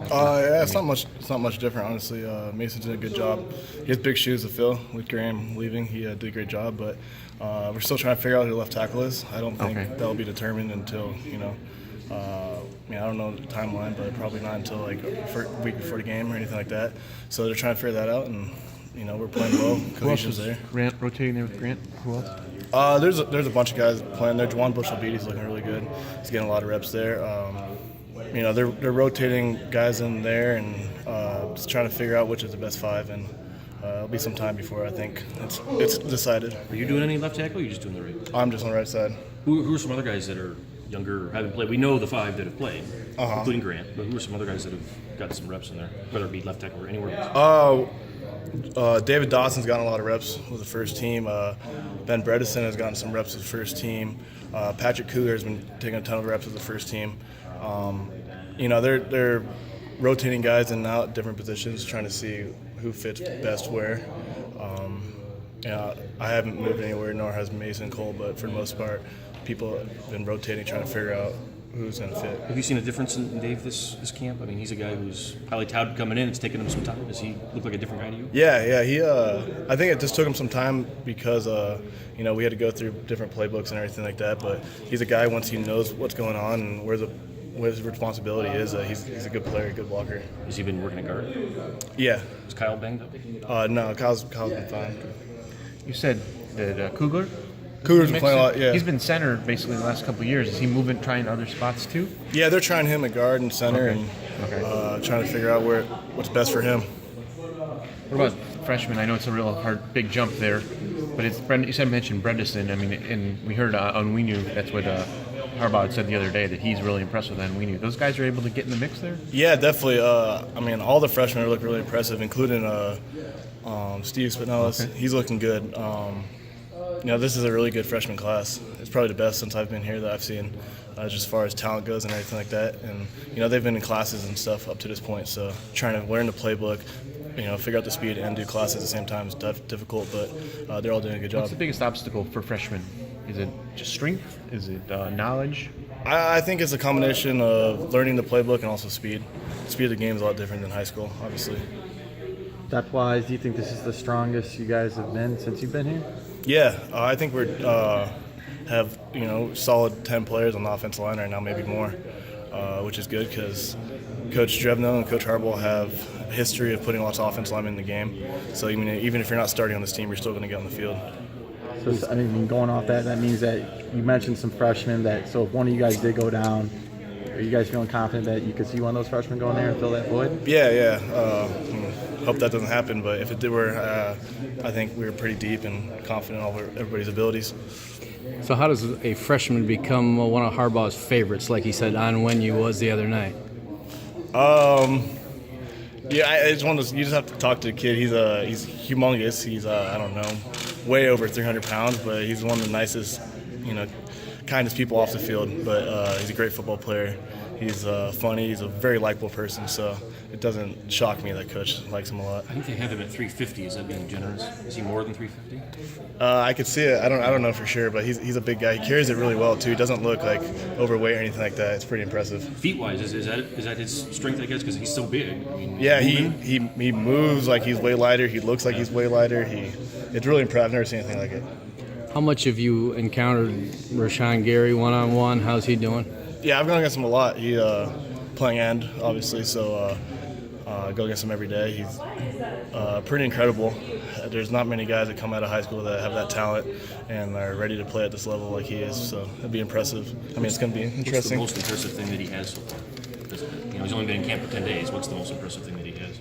Yeah, it's not much different, honestly. Mason's did a good job. He has big shoes to fill with Graham leaving. He did a great job, but we're still trying to figure out who the left tackle is. I don't think that'll be determined until I don't know the timeline, but probably not until like a week before the game or anything like that. So they're trying to figure that out, and we're playing well. Cohesion's there. Grant rotating there with Grant. Who else? There's a bunch of guys playing there. Juwan Bushell-Beatty's looking really good. He's getting a lot of reps there. They're rotating guys in there and just trying to figure out which is the best five, and it'll be some time before I think it's decided. Are you doing any left tackle, or are you just doing the right? I'm just on the right side. Who are some other guys that are younger, haven't played? We know the five that have played, including Grant, but who are some other guys that have got some reps in there, whether it be left tackle or anywhere else? David Dawson's gotten a lot of reps with the first team. Ben Bredesen has gotten some reps with the first team. Patrick Cougar has been taking a ton of reps with the first team. They're rotating guys in and out at different positions, trying to see who fits best where. I haven't moved anywhere, nor has Mason Cole, but for the most part, people have been rotating, trying to figure out who's going to fit. Have you seen a difference in Dave this camp? I mean, he's a guy who's highly touted coming in. It's taken him some time. Does he look like a different guy to you? Yeah. I think it just took him some time because we had to go through different playbooks and everything like that. But he's a guy, once he knows what's going on and where his responsibility is, he's a good player, a good blocker. Has he been working at guard? Yeah. Is Kyle banged up? No, Kyle's been fine. You said that Cougar's been playing a lot, yeah. He's been center basically the last couple of years. Is he moving, trying other spots too? Yeah, they're trying him at guard and center and trying to figure out what's best for him. What about freshman? I know it's a real hard, big jump there, but you mentioned Bredesen. I mean, and we heard on We Knew, that's what Harbaugh had said the other day, that he's really impressed with on We Knew. Those guys are able to get in the mix there? Yeah, definitely. All the freshmen look really impressive, including Steve Spinellis. Okay. He's looking good. This is a really good freshman class. It's probably the best since I've been here that I've seen, just as far as talent goes and everything like that. And they've been in classes and stuff up to this point, so trying to learn the playbook, figure out the speed and do classes at the same time is difficult, but they're all doing a good job. What's the biggest obstacle for freshmen? Is it just strength? Is it knowledge? I think it's a combination of learning the playbook and also speed. The speed of the game is a lot different than high school, obviously. Depth-wise, do you think this is the strongest you guys have been since you've been here? Yeah, I think we have solid 10 players on the offensive line right now, maybe more, which is good because Coach Drevno and Coach Harbaugh have a history of putting lots of offensive linemen in the game. So even if you're not starting on this team, you're still going to get on the field. So going off that means that you mentioned some freshmen so if one of you guys did go down, are you guys feeling confident that you could see one of those freshmen go in there and fill that void? Yeah. Hope that doesn't happen, but if it did, I think we were pretty deep and confident in everybody's abilities. So how does a freshman become one of Harbaugh's favorites, like he said on When You was the other night? It's one of those, you just have to talk to the kid. He's humongous. He's way over 300 pounds, but he's one of the nicest, kindest people off the field. But he's a great football player. He's funny. He's a very likable person. So it doesn't shock me that Coach likes him a lot. I think they have him at 350. Is that being generous? Is he more than 350? I could see it. I don't know for sure, but he's a big guy. He carries it really well too. He doesn't look like overweight or anything like that. It's pretty impressive. Feet-wise, is that his strength? I guess because he's so big. He moves like he's way lighter. He looks like he's way lighter. It's really impressive. I've never seen anything like it. How much have you encountered Rashawn Gary one-on-one? How's he doing? Yeah, I've gone against him a lot. He playing end, obviously, so go against him every day. He's pretty incredible. There's not many guys that come out of high school that have that talent and are ready to play at this level like he is, so it'd be impressive. It's going to be interesting. What's the most impressive thing that he has so far? He's only been in camp for 10 days. What's the most impressive thing that he has?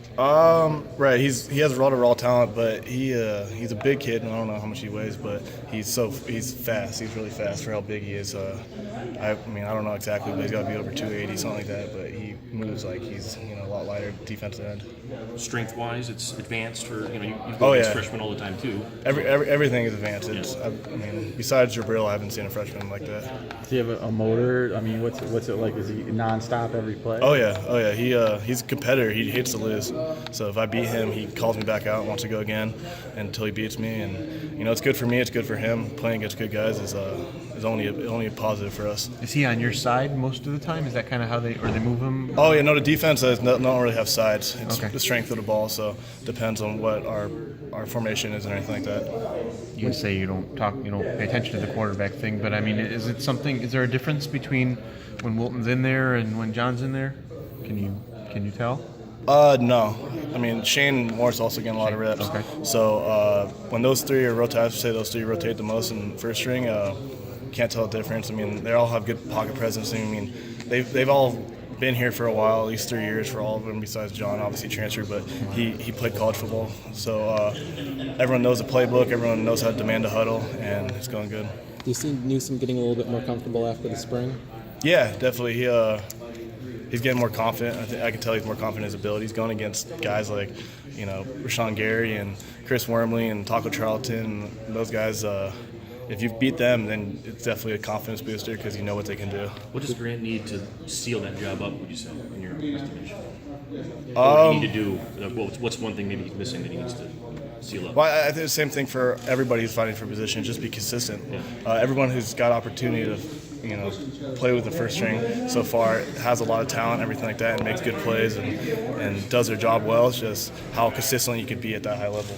Right. He has a lot of raw talent, but he's a big kid, and I don't know how much he weighs, but he's fast. He's really fast for how big he is. I don't know exactly, but he's got to be over 280, something like that. But he moves like he's a lot lighter defensive end. Strength-wise, it's advanced for you go against freshmen all the time too. Everything is advanced. Besides Jabril, I haven't seen a freshman like that. Does he have a motor? What's it like? Is he nonstop every play? Oh yeah. He's a competitor. He hates to lose. So if I beat him, he calls me back out and wants to go again until he beats me. And it's good for me. It's good for him. Playing against good guys is only a positive for us. Is he on your side most of the time? Is that kind of how they move him? them? Oh yeah, no. The defense don't really have sides. It's Okay. the strength of the ball, so depends on what our formation is and everything like that. You can say you don't pay attention to the quarterback thing, but I mean, is it something? Is there a difference between when Wilton's in there and when John's in there? Can you tell? No. I mean, Shane Moore's also getting a lot of reps. Okay. So when those three are rotate, I would say those three rotate the most in first string. Can't tell the difference. I mean, they all have good pocket presence. I mean, they've all been here for a while, at least 3 years for all of them, besides John, obviously transferred, but he played college football. So everyone knows the playbook, everyone knows how to demand a huddle, and it's going good. Do you see Newsom getting a little bit more comfortable after the spring? Yeah, definitely. He's getting more confident. I can tell he's more confident in his ability. He's going against guys like, Rashawn Gary and Chris Wormley and Taco Charlton. Those guys, if you beat them, then it's definitely a confidence booster because you know what they can do. What does Grant need to seal that job up, would you say, in your estimation? What do you need to do? What's one thing maybe he's missing that he needs to seal up? Well, I think the same thing for everybody who's fighting for position. Just be consistent. Yeah. Everyone who's got opportunity to, play with the first string so far has a lot of talent, everything like that, and makes good plays and does their job well. It's just how consistent you could be at that high level.